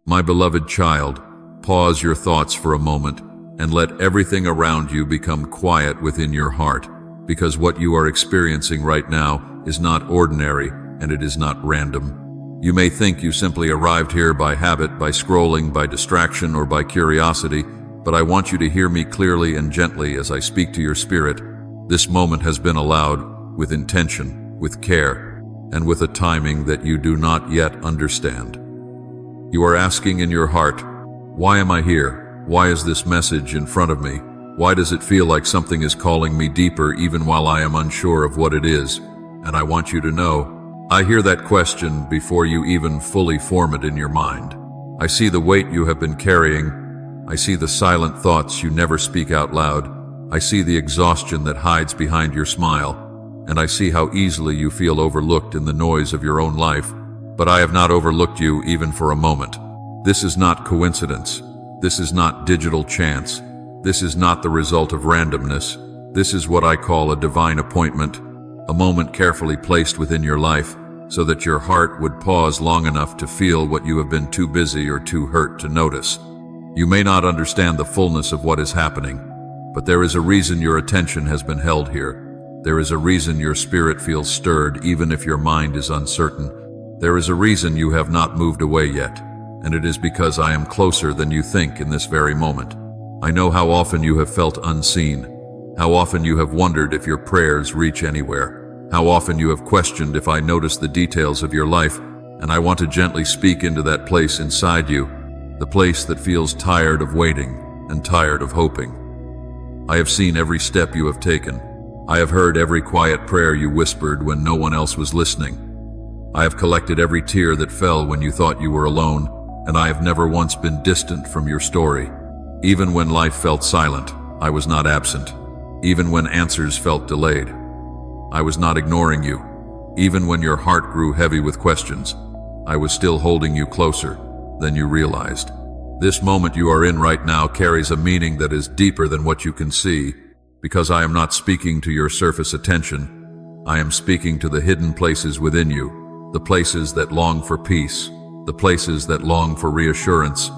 My beloved child, pause your thoughts for a moment and let everything around you become quiet within your heart, because what you are experiencing right now is not ordinary and it is not random. You may think you simply arrived here by habit, by scrolling, by distraction, or by curiosity, but I want you to hear me clearly and gently as I speak to your spirit. This moment has been allowed with intention, with care, and with a timing that you do not yet understand. You are asking in your heart, why am I here? Why is this message in front of me? Why does it feel like something is calling me deeper even while I am unsure of what it is? And I want you to know, I hear that question before you even fully form it in your mind. I see the weight you have been carrying. I see the silent thoughts you never speak out loud. I see the exhaustion that hides behind your smile. And I see how easily you feel overlooked in the noise of your own life. But I have not overlooked you even for a moment. This is not coincidence. This is not digital chance. This is not the result of randomness. This is what I call a divine appointment, a moment carefully placed within your life so that your heart would pause long enough to feel what you have been too busy or too hurt to notice. You may not understand the fullness of what is happening, but there is a reason your attention has been held here. There is a reason your spirit feels stirred even if your mind is uncertain. There is a reason you have not moved away yet, and it is because I am closer than you think in this very moment. I know how often you have felt unseen, how often you have wondered if your prayers reach anywhere, how often you have questioned if I notice the details of your life, and I want to gently speak into that place inside you, the place that feels tired of waiting and tired of hoping. I have seen every step you have taken. I have heard every quiet prayer you whispered when no one else was listening. I have collected every tear that fell when you thought you were alone, and I have never once been distant from your story. Even when life felt silent, I was not absent. Even when answers felt delayed, I was not ignoring you. Even when your heart grew heavy with questions, I was still holding you closer than you realized. This moment you are in right now carries a meaning that is deeper than what you can see, because I am not speaking to your surface attention. I am speaking to the hidden places within you, the places that long for peace, the places that long for reassurance,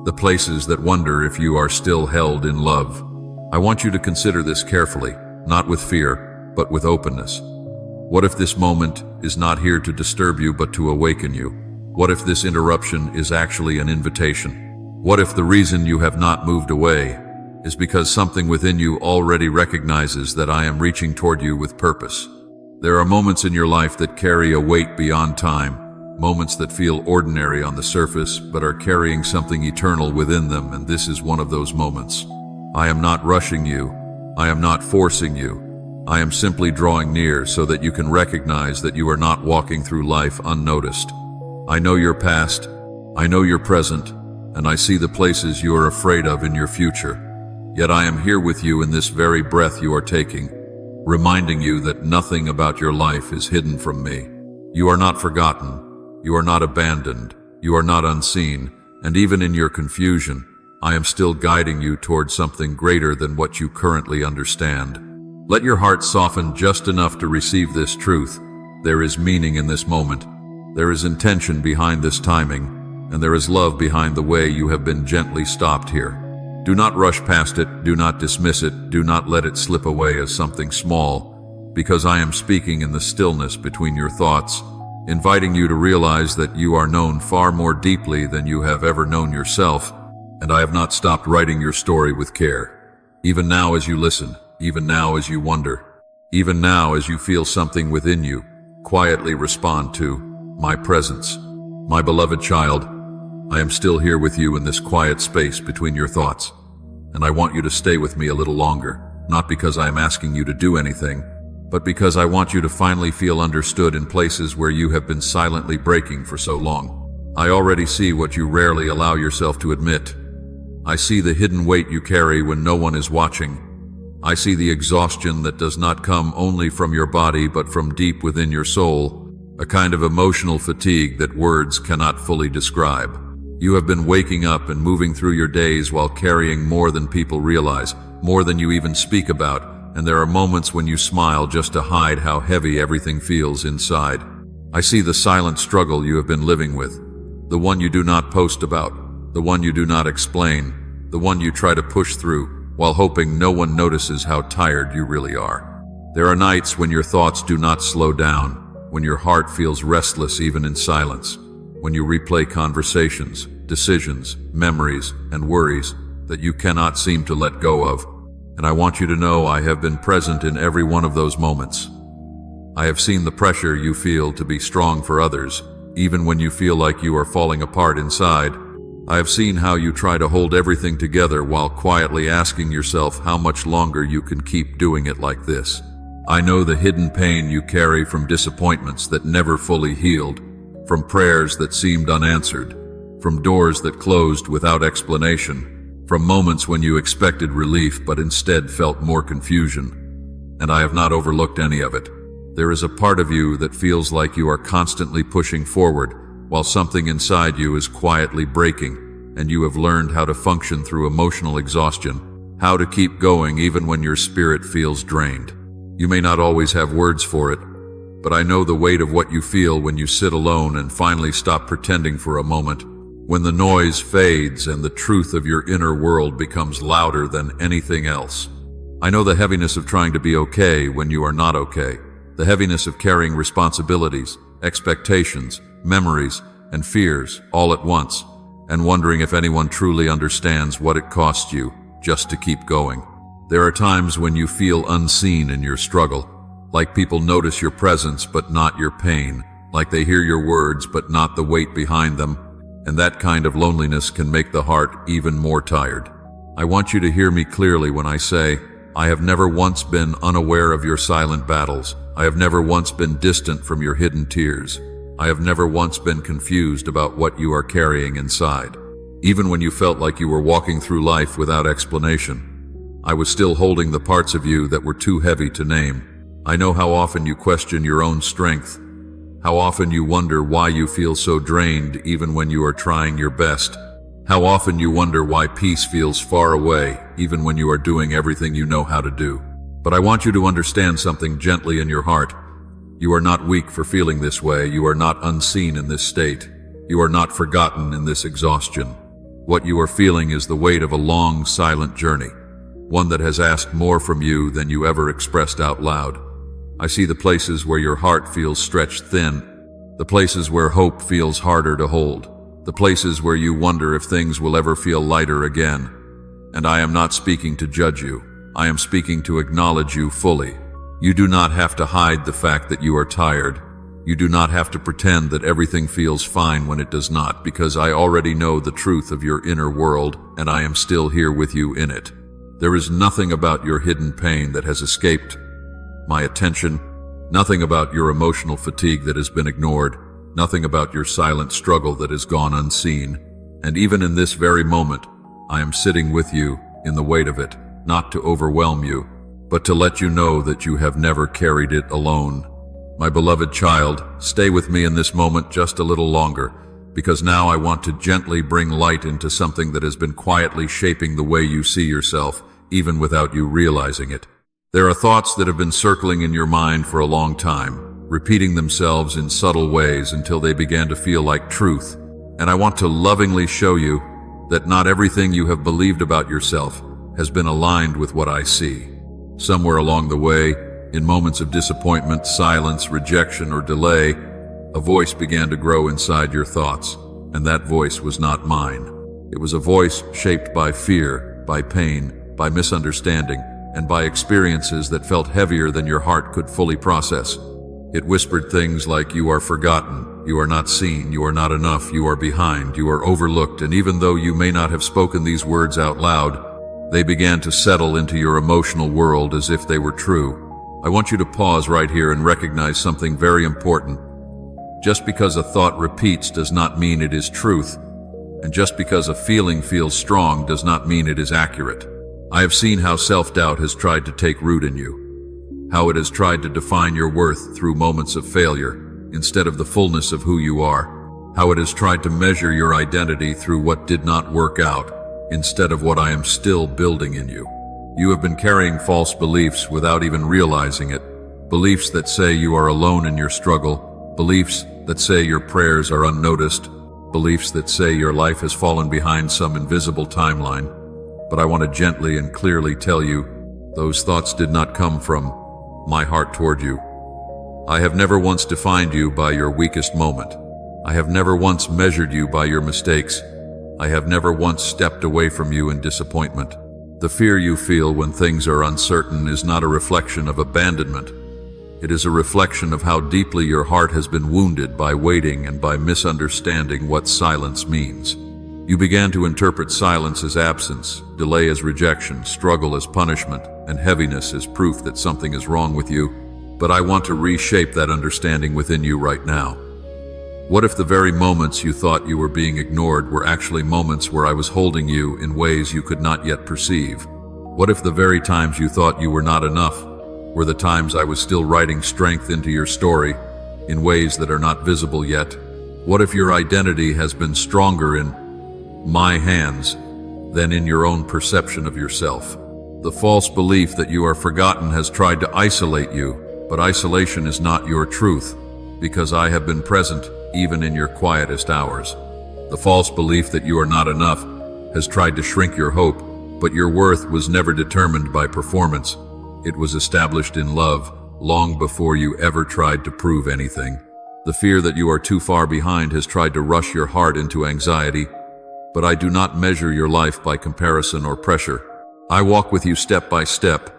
the places that wonder if you are still held in love. I want you to consider this carefully, not with fear, but with openness. What if this moment is not here to disturb you, but to awaken you? What if this interruption is actually an invitation? What if the reason you have not moved away is because something within you already recognizes that I am reaching toward you with purpose? There are moments in your life that carry a weight beyond time, moments that feel ordinary on the surface but are carrying something eternal within them, and this is one of those moments. I am not rushing you. I am not forcing you. I am simply drawing near so that you can recognize that you are not walking through life unnoticed. I know your past, I know your present, and I see the places you are afraid of in your future. Yet I am here with you in this very breath you are taking, reminding you that nothing about your life is hidden from me. You are not forgotten. You are not abandoned. You are not unseen. And even in your confusion, I am still guiding you towards something greater than what you currently understand. Let your heart soften just enough to receive this truth. There is meaning in this moment. There is intention behind this timing, and there is love behind the way you have been gently stopped here. Do not rush past it. Do not dismiss it. Do not let it slip away as something small, because I am speaking in the stillness between your thoughts, inviting you to realize that you are known far more deeply than you have ever known yourself, and I have not stopped writing your story with care. Even now as you listen, even now as you wonder, even now as you feel something within you, quietly respond to my presence. My beloved child, I am still here with you in this quiet space between your thoughts, and I want you to stay with me a little longer, not because I am asking you to do anything, but because I want you to finally feel understood in places where you have been silently breaking for so long. I already see what you rarely allow yourself to admit. I see the hidden weight you carry when no one is watching. I see the exhaustion that does not come only from your body but from deep within your soul, a kind of emotional fatigue that words cannot fully describe. You have been waking up and moving through your days while carrying more than people realize, more than you even speak about, and there are moments when you smile just to hide how heavy everything feels inside. I see the silent struggle you have been living with, the one you do not post about, the one you do not explain, the one you try to push through, while hoping no one notices how tired you really are. There are nights when your thoughts do not slow down, when your heart feels restless even in silence, when you replay conversations, decisions, memories, and worries that you cannot seem to let go of. And I want you to know I have been present in every one of those moments. I have seen the pressure you feel to be strong for others, even when you feel like you are falling apart inside. I have seen how you try to hold everything together while quietly asking yourself how much longer you can keep doing it like this. I know the hidden pain you carry from disappointments that never fully healed, from prayers that seemed unanswered, from doors that closed without explanation, from moments when you expected relief but instead felt more confusion. And I have not overlooked any of it. There is a part of you that feels like you are constantly pushing forward, while something inside you is quietly breaking, and you have learned how to function through emotional exhaustion, how to keep going even when your spirit feels drained. You may not always have words for it, but I know the weight of what you feel when you sit alone and finally stop pretending for a moment, when the noise fades and the truth of your inner world becomes louder than anything else. I know the heaviness of trying to be okay when you are not okay, the heaviness of carrying responsibilities, expectations, memories, and fears all at once, and wondering if anyone truly understands what it costs you just to keep going. There are times when you feel unseen in your struggle, like people notice your presence but not your pain, like they hear your words but not the weight behind them, and that kind of loneliness can make the heart even more tired. I want you to hear me clearly when I say, I have never once been unaware of your silent battles. I have never once been distant from your hidden tears. I have never once been confused about what you are carrying inside. Even when you felt like you were walking through life without explanation, I was still holding the parts of you that were too heavy to name. I know how often you question your own strength, how often you wonder why you feel so drained even when you are trying your best, how often you wonder why peace feels far away even when you are doing everything you know how to do. But I want you to understand something gently in your heart. You are not weak for feeling this way. You are not unseen in this state. You are not forgotten in this exhaustion. What you are feeling is the weight of a long, silent journey, one that has asked more from you than you ever expressed out loud. I see the places where your heart feels stretched thin, the places where hope feels harder to hold, the places where you wonder if things will ever feel lighter again. And I am not speaking to judge you. I am speaking to acknowledge you fully. You do not have to hide the fact that you are tired. You do not have to pretend that everything feels fine when it does not, because I already know the truth of your inner world, and I am still here with you in it. There is nothing about your hidden pain that has escaped my attention, nothing about your emotional fatigue that has been ignored, nothing about your silent struggle that has gone unseen. And even in this very moment, I am sitting with you in the weight of it, not to overwhelm you, but to let you know that you have never carried it alone. My beloved child, stay with me in this moment just a little longer, because now I want to gently bring light into something that has been quietly shaping the way you see yourself, even without you realizing it. There are thoughts that have been circling in your mind for a long time, repeating themselves in subtle ways until they began to feel like truth. And I want to lovingly show you that not everything you have believed about yourself has been aligned with what I see. Somewhere along the way, in moments of disappointment, silence, rejection, or delay, a voice began to grow inside your thoughts, and that voice was not mine. It was a voice shaped by fear, by pain, by misunderstanding, and by experiences that felt heavier than your heart could fully process. It whispered things like, you are forgotten, you are not seen, you are not enough, you are behind, you are overlooked, and even though you may not have spoken these words out loud, they began to settle into your emotional world as if they were true. I want you to pause right here and recognize something very important. Just because a thought repeats does not mean it is truth, and just because a feeling feels strong does not mean it is accurate. I have seen how self-doubt has tried to take root in you, how it has tried to define your worth through moments of failure instead of the fullness of who you are, how it has tried to measure your identity through what did not work out instead of what I am still building in you. You have been carrying false beliefs without even realizing it, beliefs that say you are alone in your struggle, beliefs that say your prayers are unnoticed, beliefs that say your life has fallen behind some invisible timeline. But I want to gently and clearly tell you, those thoughts did not come from my heart toward you. I have never once defined you by your weakest moment. I have never once measured you by your mistakes. I have never once stepped away from you in disappointment. The fear you feel when things are uncertain is not a reflection of abandonment. It is a reflection of how deeply your heart has been wounded by waiting and by misunderstanding what silence means. You began to interpret silence as absence, delay as rejection, struggle as punishment, and heaviness as proof that something is wrong with you. But I want to reshape that understanding within you right now. What if the very moments you thought you were being ignored were actually moments where I was holding you in ways you could not yet perceive? What if the very times you thought you were not enough were the times I was still writing strength into your story in ways that are not visible yet? What if your identity has been stronger in my hands than in your own perception of yourself? The false belief that you are forgotten has tried to isolate you, but isolation is not your truth, because I have been present even in your quietest hours. The false belief that you are not enough has tried to shrink your hope, but your worth was never determined by performance. It was established in love long before you ever tried to prove anything. The fear that you are too far behind has tried to rush your heart into anxiety, but I do not measure your life by comparison or pressure. I walk with you step by step,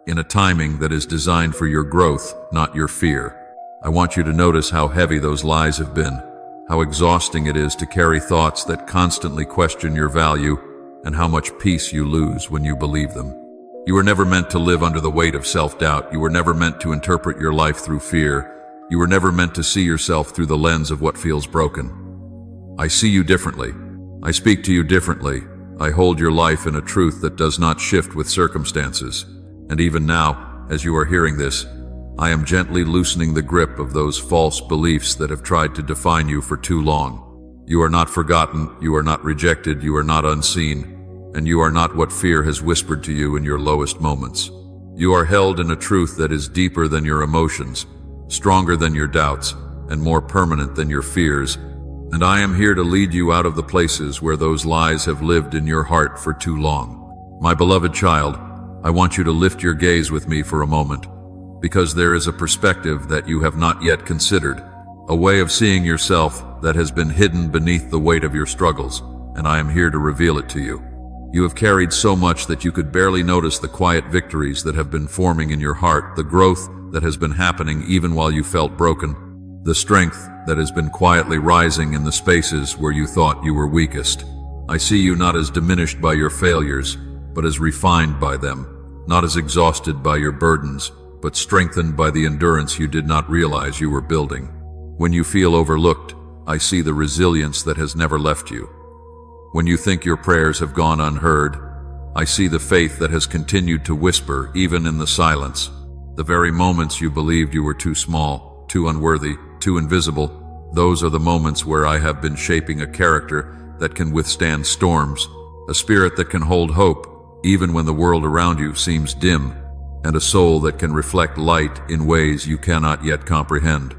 in a timing that is designed for your growth, not your fear. I want you to notice how heavy those lies have been, how exhausting it is to carry thoughts that constantly question your value, and how much peace you lose when you believe them. You were never meant to live under the weight of self-doubt. You were never meant to interpret your life through fear. You were never meant to see yourself through the lens of what feels broken. I see you differently. I speak to you differently. I hold your life in a truth that does not shift with circumstances. And even now, as you are hearing this, I am gently loosening the grip of those false beliefs that have tried to define you for too long. You are not forgotten, you are not rejected, you are not unseen, and you are not what fear has whispered to you in your lowest moments. You are held in a truth that is deeper than your emotions, stronger than your doubts, and more permanent than your fears. And I am here to lead you out of the places where those lies have lived in your heart for too long. My beloved child, I want you to lift your gaze with me for a moment, because there is a perspective that you have not yet considered, a way of seeing yourself that has been hidden beneath the weight of your struggles, and I am here to reveal it to you. You have carried so much that you could barely notice the quiet victories that have been forming in your heart, the growth that has been happening even while you felt broken, the strength that has been quietly rising in the spaces where you thought you were weakest. I see you not as diminished by your failures, but as refined by them, not as exhausted by your burdens, but strengthened by the endurance you did not realize you were building. When you feel overlooked, I see the resilience that has never left you. When you think your prayers have gone unheard, I see the faith that has continued to whisper even in the silence. The very moments you believed you were too small, too unworthy, too invisible, those are the moments where I have been shaping a character that can withstand storms, a spirit that can hold hope even when the world around you seems dim, and a soul that can reflect light in ways you cannot yet comprehend.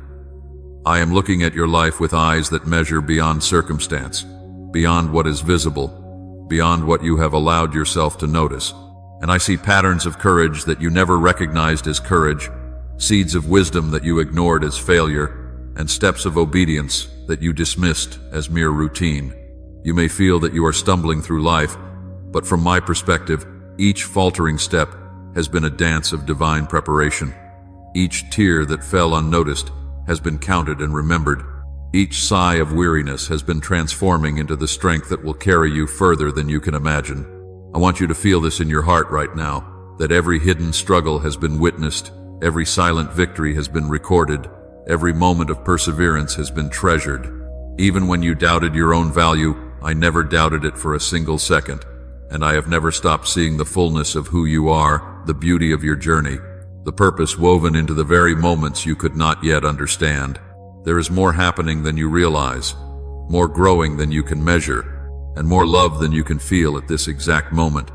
I am looking at your life with eyes that measure beyond circumstance, beyond what is visible, beyond what you have allowed yourself to notice. And I see patterns of courage that you never recognized as courage, seeds of wisdom that you ignored as failure, and steps of obedience that you dismissed as mere routine. You may feel that you are stumbling through life, but from my perspective, each faltering step has been a dance of divine preparation. Each tear that fell unnoticed has been counted and remembered. Each sigh of weariness has been transforming into the strength that will carry you further than you can imagine. I want you to feel this in your heart right now, that every hidden struggle has been witnessed, every silent victory has been recorded, every moment of perseverance has been treasured. Even when you doubted your own value, I never doubted it for a single second, and I have never stopped seeing the fullness of who you are, the beauty of your journey, the purpose woven into the very moments you could not yet understand. There is more happening than you realize, more growing than you can measure, and more love than you can feel at this exact moment,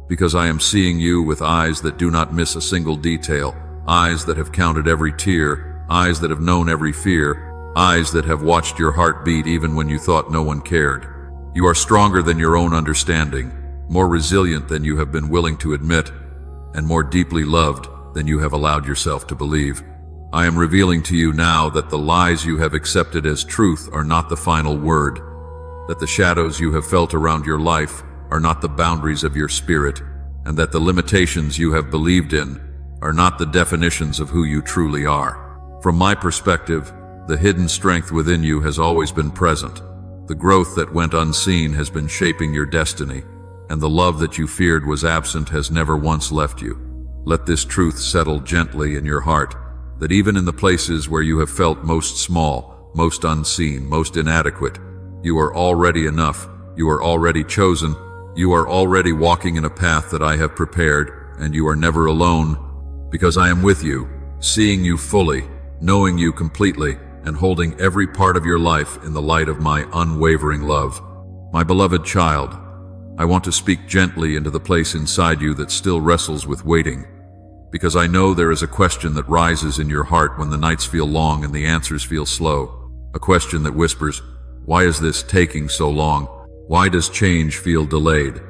because I am seeing you with eyes that do not miss a single detail, eyes that have counted every tear, eyes that have known every fear, eyes that have watched your heart beat even when you thought no one cared. You are stronger than your own understanding, more resilient than you have been willing to admit, and more deeply loved than you have allowed yourself to believe. I am revealing to you now that the lies you have accepted as truth are not the final word, that the shadows you have felt around your life are not the boundaries of your spirit, and that the limitations you have believed in are not the definitions of who you truly are. From my perspective, the hidden strength within you has always been present. The growth that went unseen has been shaping your destiny, and the love that you feared was absent has never once left you. Let this truth settle gently in your heart, that even in the places where you have felt most small, most unseen, most inadequate, you are already enough, you are already chosen, you are already walking in a path that I have prepared, and you are never alone, because I am with you, seeing you fully, knowing you completely, and holding every part of your life in the light of my unwavering love. My beloved child, I want to speak gently into the place inside you that still wrestles with waiting, because I know there is a question that rises in your heart when the nights feel long and the answers feel slow. A question that whispers, why is this taking so long? Why does change feel delayed?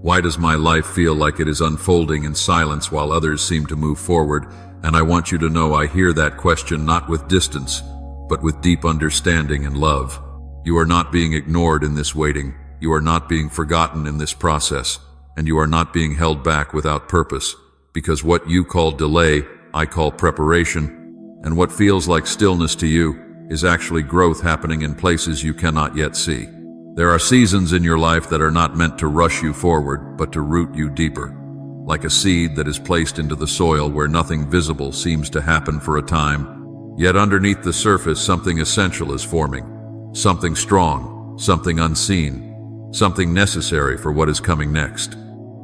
Why does my life feel like it is unfolding in silence while others seem to move forward? And I want you to know I hear that question not with distance, but with deep understanding and love. You are not being ignored in this waiting. You are not being forgotten in this process, and you are not being held back without purpose, because what you call delay, I call preparation, and what feels like stillness to you is actually growth happening in places you cannot yet see. There are seasons in your life that are not meant to rush you forward, but to root you deeper, like a seed that is placed into the soil where nothing visible seems to happen for a time, yet underneath the surface something essential is forming, something strong, something unseen, something necessary for what is coming next.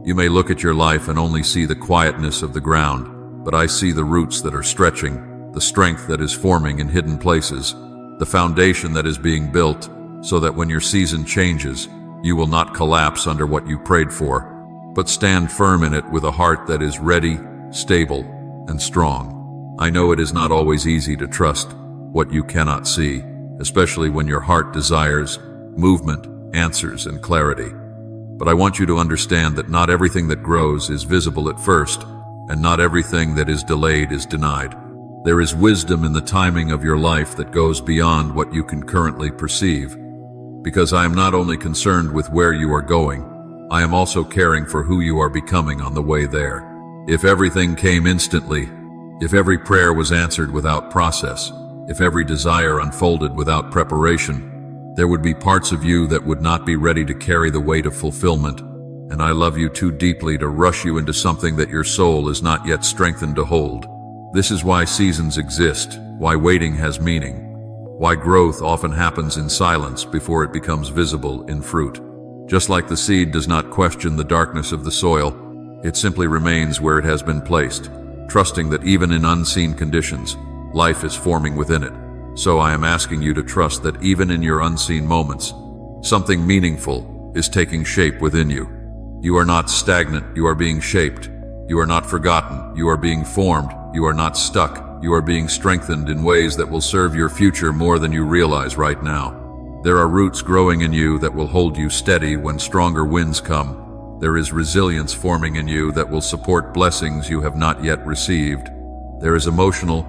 You may look at your life and only see the quietness of the ground, but I see the roots that are stretching, the strength that is forming in hidden places, the foundation that is being built, so that when your season changes, you will not collapse under what you prayed for, but stand firm in it with a heart that is ready, stable, and strong. I know it is not always easy to trust what you cannot see, especially when your heart desires movement, answers, and clarity. But I want you to understand that not everything that grows is visible at first, and not everything that is delayed is denied. There is wisdom in the timing of your life that goes beyond what you can currently perceive. Because I am not only concerned with where you are going, I am also caring for who you are becoming on the way there. If everything came instantly, if every prayer was answered without process, if every desire unfolded without preparation, there would be parts of you that would not be ready to carry the weight of fulfillment, and I love you too deeply to rush you into something that your soul is not yet strengthened to hold. This is why seasons exist, why waiting has meaning, why growth often happens in silence before it becomes visible in fruit. Just like the seed does not question the darkness of the soil, it simply remains where it has been placed, trusting that even in unseen conditions, life is forming within it. So I am asking you to trust that even in your unseen moments, something meaningful is taking shape within you. You are not stagnant, you are being shaped. You are not forgotten, you are being formed. You are not stuck, you are being strengthened in ways that will serve your future more than you realize right now. There are roots growing in you that will hold you steady when stronger winds come. There is resilience forming in you that will support blessings you have not yet received. There is emotional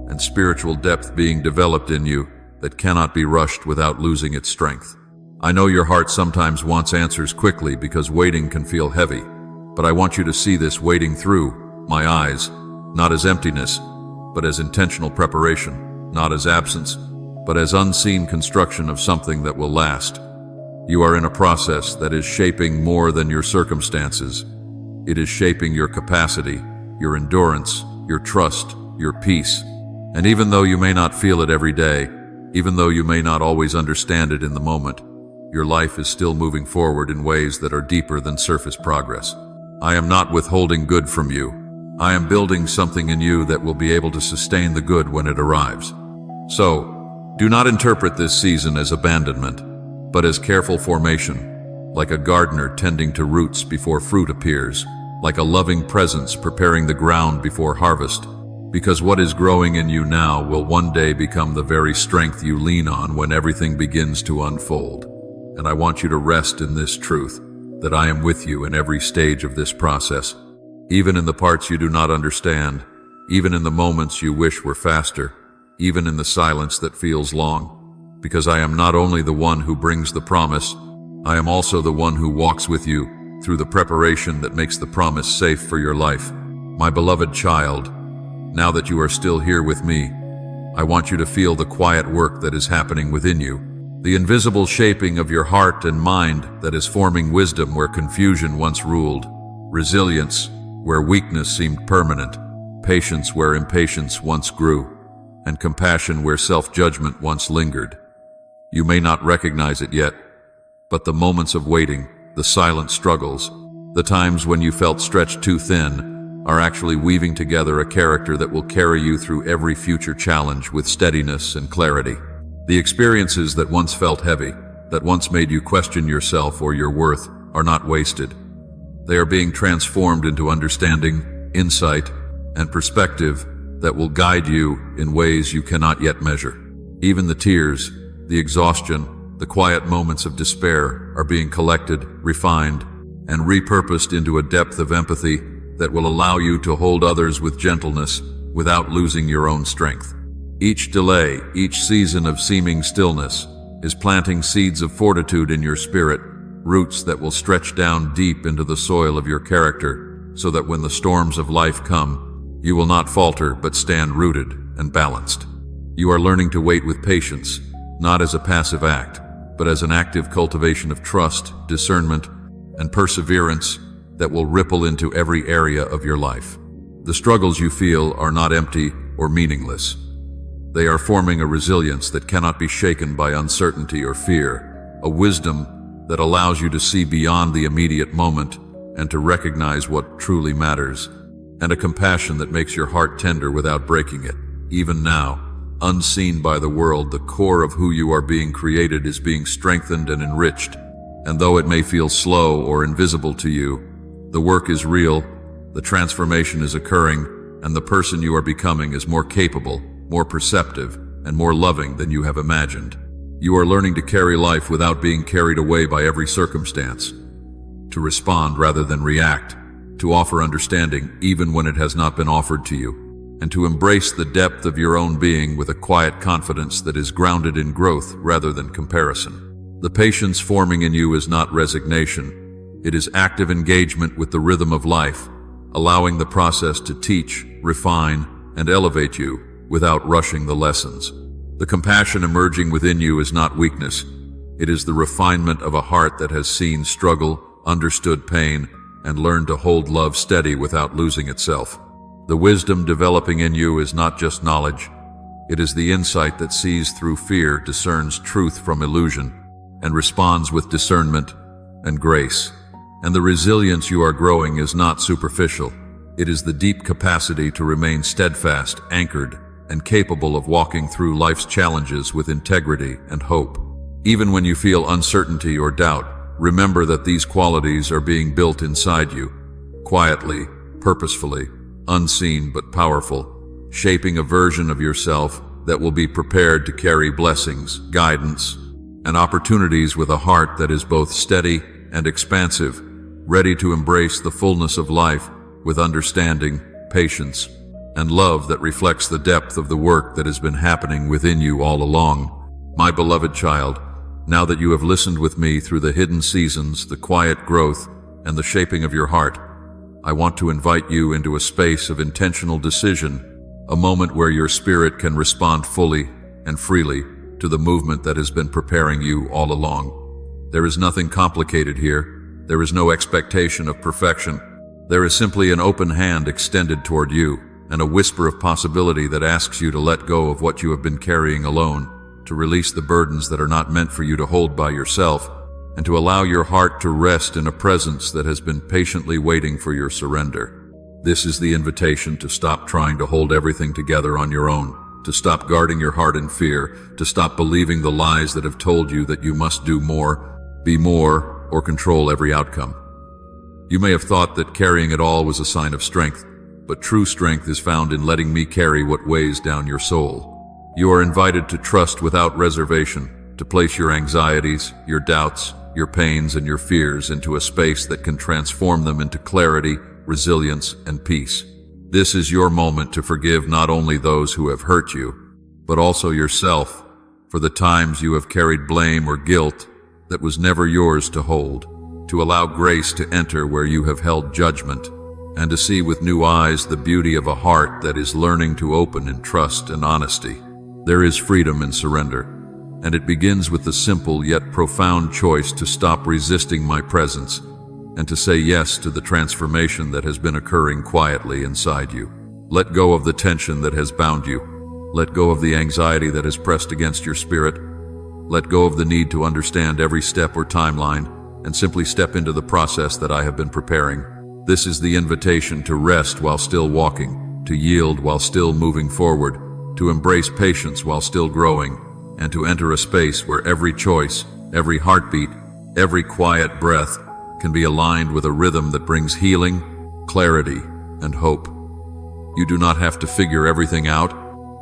and spiritual depth being developed in you that cannot be rushed without losing its strength. I know your heart sometimes wants answers quickly because waiting can feel heavy, but I want you to see this waiting through my eyes, not as emptiness, but as intentional preparation, not as absence, but as unseen construction of something that will last. You are in a process that is shaping more than your circumstances. It is shaping your capacity, your endurance, your trust, your peace. And even though you may not feel it every day, even though you may not always understand it in the moment, your life is still moving forward in ways that are deeper than surface progress. I am not withholding good from you. I am building something in you that will be able to sustain the good when it arrives. So, do not interpret this season as abandonment, but as careful formation, like a gardener tending to roots before fruit appears, like a loving presence preparing the ground before harvest. because what is growing in you now will one day become the very strength you lean on when everything begins to unfold. And I want you to rest in this truth, that I am with you in every stage of this process, even in the parts you do not understand, even in the moments you wish were faster, even in the silence that feels long, because I am not only the one who brings the promise, I am also the one who walks with you through the preparation that makes the promise safe for your life. My beloved child, now that you are still here with me, I want you to feel the quiet work that is happening within you, the invisible shaping of your heart and mind that is forming wisdom where confusion once ruled, resilience where weakness seemed permanent, patience where impatience once grew, and compassion where self-judgment once lingered. You may not recognize it yet, but the moments of waiting, the silent struggles, the times when you felt stretched too thin, are actually weaving together a character that will carry you through every future challenge with steadiness and clarity. The experiences that once felt heavy, that once made you question yourself or your worth, are not wasted. They are being transformed into understanding, insight, and perspective that will guide you in ways you cannot yet measure. Even the tears, the exhaustion, the quiet moments of despair are being collected, refined, and repurposed into a depth of empathy that will allow you to hold others with gentleness without losing your own strength. Each delay, each season of seeming stillness, is planting seeds of fortitude in your spirit, roots that will stretch down deep into the soil of your character, so that when the storms of life come, you will not falter but stand rooted and balanced. You are learning to wait with patience, not as a passive act, but as an active cultivation of trust, discernment, and perseverance that will ripple into every area of your life. The struggles you feel are not empty or meaningless. They are forming a resilience that cannot be shaken by uncertainty or fear, a wisdom that allows you to see beyond the immediate moment and to recognize what truly matters, and a compassion that makes your heart tender without breaking it. Even now, unseen by the world, the core of who you are being created is being strengthened and enriched, and though it may feel slow or invisible to you, the work is real, the transformation is occurring, and the person you are becoming is more capable, more perceptive, and more loving than you have imagined. You are learning to carry life without being carried away by every circumstance, to respond rather than react, to offer understanding even when it has not been offered to you, and to embrace the depth of your own being with a quiet confidence that is grounded in growth rather than comparison. The patience forming in you is not resignation. It is active engagement with the rhythm of life, allowing the process to teach, refine, and elevate you without rushing the lessons. The compassion emerging within you is not weakness. It is the refinement of a heart that has seen struggle, understood pain, and learned to hold love steady without losing itself. The wisdom developing in you is not just knowledge. It is the insight that sees through fear, discerns truth from illusion, and responds with discernment and grace. And the resilience you are growing is not superficial. It is the deep capacity to remain steadfast, anchored, and capable of walking through life's challenges with integrity and hope. Even when you feel uncertainty or doubt, remember that these qualities are being built inside you, quietly, purposefully, unseen but powerful, shaping a version of yourself that will be prepared to carry blessings, guidance, and opportunities with a heart that is both steady and expansive, ready to embrace the fullness of life with understanding, patience, and love that reflects the depth of the work that has been happening within you all along. My beloved child, now that you have listened with me through the hidden seasons, the quiet growth, and the shaping of your heart, I want to invite you into a space of intentional decision, a moment where your spirit can respond fully and freely to the movement that has been preparing you all along. There is nothing complicated here. There is no expectation of perfection. There is simply an open hand extended toward you, and a whisper of possibility that asks you to let go of what you have been carrying alone, to release the burdens that are not meant for you to hold by yourself, and to allow your heart to rest in a presence that has been patiently waiting for your surrender. This is the invitation to stop trying to hold everything together on your own, to stop guarding your heart in fear, to stop believing the lies that have told you that you must do more, be more, or control every outcome. You may have thought that carrying it all was a sign of strength, but true strength is found in letting me carry what weighs down your soul. You are invited to trust without reservation, to place your anxieties, your doubts, your pains, and your fears into a space that can transform them into clarity, resilience, and peace. This is your moment to forgive not only those who have hurt you, but also yourself for the times you have carried blame or guilt that was never yours to hold, to allow grace to enter where you have held judgment, and to see with new eyes the beauty of a heart that is learning to open in trust and honesty. There is freedom in surrender, and it begins with the simple yet profound choice to stop resisting my presence and to say yes to the transformation that has been occurring quietly inside you. Let go of the tension that has bound you. Let go of the anxiety that has pressed against your spirit. Let go of the need to understand every step or timeline, and simply step into the process that I have been preparing. This is the invitation to rest while still walking, to yield while still moving forward, to embrace patience while still growing, and to enter a space where every choice, every heartbeat, every quiet breath can be aligned with a rhythm that brings healing, clarity, and hope. You do not have to figure everything out.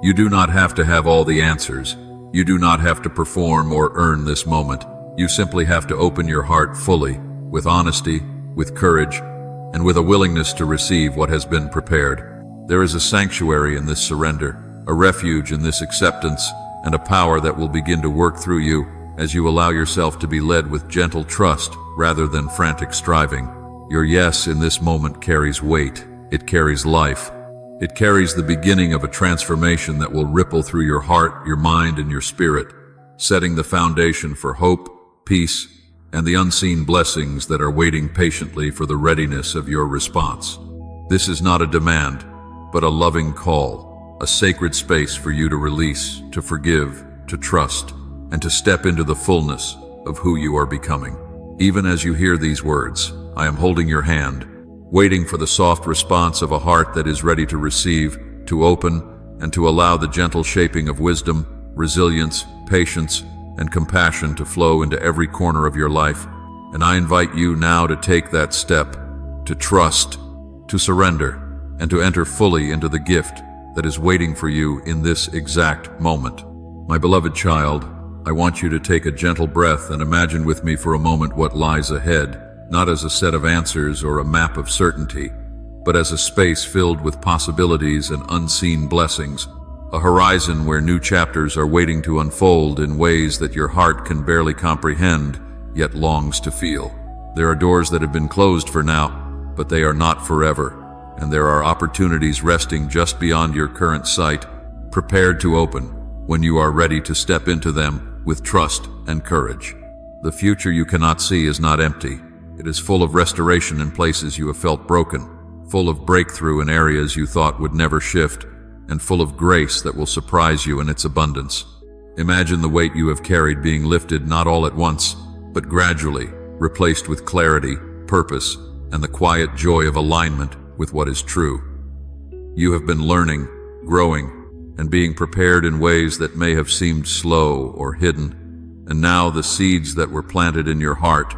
You do not have to have all the answers. You do not have to perform or earn this moment. You simply have to open your heart fully, with honesty, with courage, and with a willingness to receive what has been prepared. There is a sanctuary in this surrender, a refuge in this acceptance, and a power that will begin to work through you as you allow yourself to be led with gentle trust rather than frantic striving. Your yes in this moment carries weight. It carries life. It carries the beginning of a transformation that will ripple through your heart, your mind, and your spirit, setting the foundation for hope, peace, and the unseen blessings that are waiting patiently for the readiness of your response. This is not a demand, but a loving call, a sacred space for you to release, to forgive, to trust, and to step into the fullness of who you are becoming. Even as you hear these words, I am holding your hand, waiting for the soft response of a heart that is ready to receive, to open, and to allow the gentle shaping of wisdom, resilience, patience, and compassion to flow into every corner of your life. And I invite you now to take that step, to trust, to surrender, and to enter fully into the gift that is waiting for you in this exact moment. My beloved child, I want you to take a gentle breath and imagine with me for a moment what lies ahead, not as a set of answers or a map of certainty, but as a space filled with possibilities and unseen blessings, a horizon where new chapters are waiting to unfold in ways that your heart can barely comprehend, yet longs to feel. There are doors that have been closed for now, but they are not forever, and there are opportunities resting just beyond your current sight, prepared to open when you are ready to step into them with trust and courage. The future you cannot see is not empty. It is full of restoration in places you have felt broken, full of breakthrough in areas you thought would never shift, and full of grace that will surprise you in its abundance. Imagine the weight you have carried being lifted not all at once, but gradually, replaced with clarity, purpose, and the quiet joy of alignment with what is true. You have been learning, growing, and being prepared in ways that may have seemed slow or hidden, and now the seeds that were planted in your heart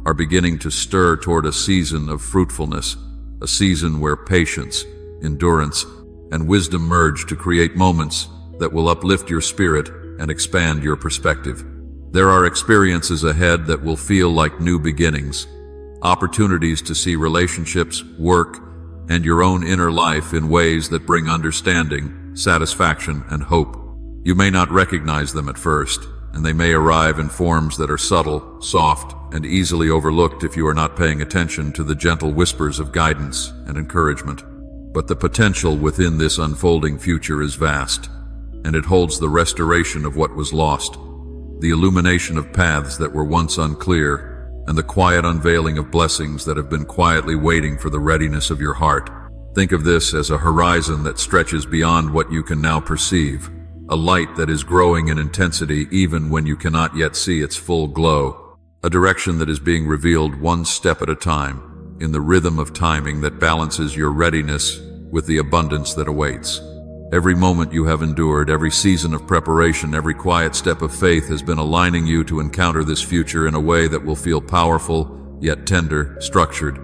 are beginning to stir toward a season of fruitfulness, a season where patience, endurance, and wisdom merge to create moments that will uplift your spirit and expand your perspective. There are experiences ahead that will feel like new beginnings, opportunities to see relationships, work, and your own inner life in ways that bring understanding, satisfaction, and hope. You may not recognize them at first, and they may arrive in forms that are subtle, soft, and easily overlooked if you are not paying attention to the gentle whispers of guidance and encouragement. But the potential within this unfolding future is vast, and it holds the restoration of what was lost, the illumination of paths that were once unclear, and the quiet unveiling of blessings that have been quietly waiting for the readiness of your heart. Think of this as a horizon that stretches beyond what you can now perceive, a light that is growing in intensity even when you cannot yet see its full glow, a direction that is being revealed one step at a time, in the rhythm of timing that balances your readiness with the abundance that awaits. Every moment you have endured, every season of preparation, every quiet step of faith has been aligning you to encounter this future in a way that will feel powerful, yet tender, structured,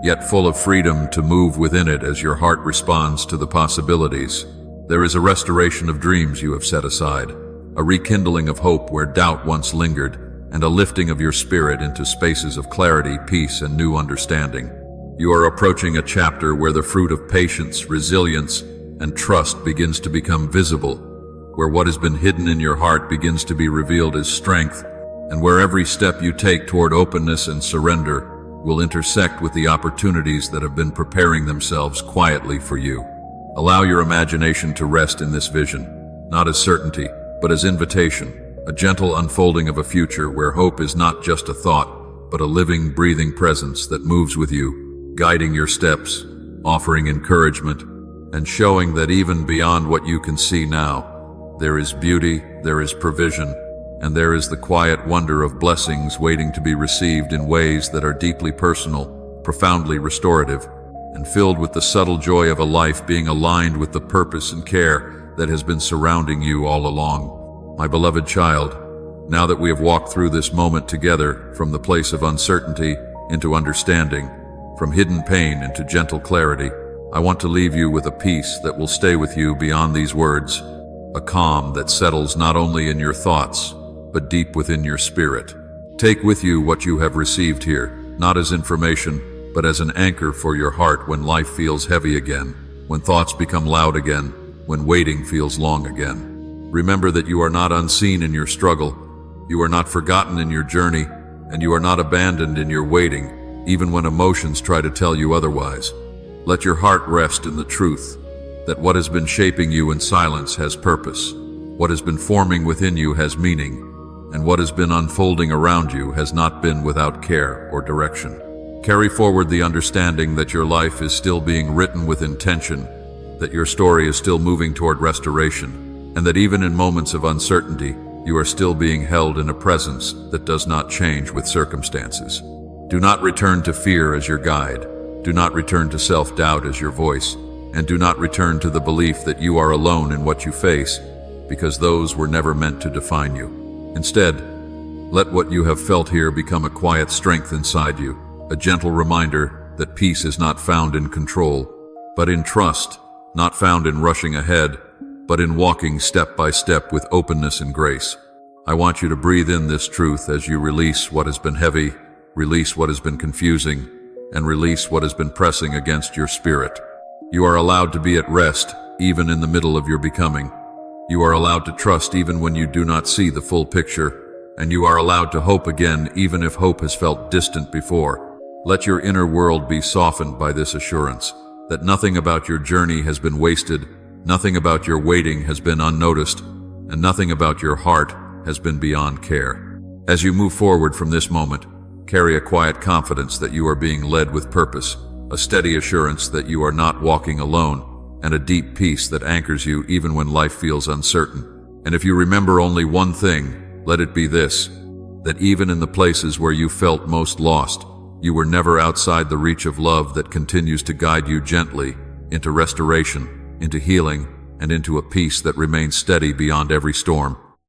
yet full of freedom to move within it as your heart responds to the possibilities. There is a restoration of dreams you have set aside, a rekindling of hope where doubt once lingered, and a lifting of your spirit into spaces of clarity, peace, and new understanding. You are approaching a chapter where the fruit of patience, resilience, and trust begins to become visible, where what has been hidden in your heart begins to be revealed as strength, and where every step you take toward openness and surrender will intersect with the opportunities that have been preparing themselves quietly for you. Allow your imagination to rest in this vision, not as certainty, but as invitation, a gentle unfolding of a future where hope is not just a thought, but a living, breathing presence that moves with you, guiding your steps, offering encouragement, and showing that even beyond what you can see now, there is beauty, there is provision, and there is the quiet wonder of blessings waiting to be received in ways that are deeply personal, profoundly restorative, and filled with the subtle joy of a life being aligned with the purpose and care that has been surrounding you all along. My beloved child, now that we have walked through this moment together from the place of uncertainty into understanding, from hidden pain into gentle clarity, I want to leave you with a peace that will stay with you beyond these words, a calm that settles not only in your thoughts, but deep within your spirit. Take with you what you have received here, not as information, but as an anchor for your heart when life feels heavy again, when thoughts become loud again, when waiting feels long again. Remember that you are not unseen in your struggle, you are not forgotten in your journey, and you are not abandoned in your waiting, even when emotions try to tell you otherwise. Let your heart rest in the truth that what has been shaping you in silence has purpose, what has been forming within you has meaning, and what has been unfolding around you has not been without care or direction. Carry forward the understanding that your life is still being written with intention, that your story is still moving toward restoration, and that even in moments of uncertainty, you are still being held in a presence that does not change with circumstances. Do not return to fear as your guide. Do not return to self-doubt as your voice, and do not return to the belief that you are alone in what you face, because those were never meant to define you. Instead, let what you have felt here become a quiet strength inside you, a gentle reminder that peace is not found in control, but in trust, not found in rushing ahead, but in walking step by step with openness and grace. I want you to breathe in this truth as you release what has been heavy, release what has been confusing, and release what has been pressing against your spirit. You are allowed to be at rest, even in the middle of your becoming. You are allowed to trust even when you do not see the full picture, and you are allowed to hope again even if hope has felt distant before. Let your inner world be softened by this assurance, that nothing about your journey has been wasted, nothing about your waiting has been unnoticed, and nothing about your heart has been beyond care. As you move forward from this moment, carry a quiet confidence that you are being led with purpose, a steady assurance that you are not walking alone, and a deep peace that anchors you even when life feels uncertain. And if you remember only one thing, let it be this, that even in the places where you felt most lost, you were never outside the reach of love that continues to guide you gently into restoration, into healing, and into a peace that remains steady beyond every storm.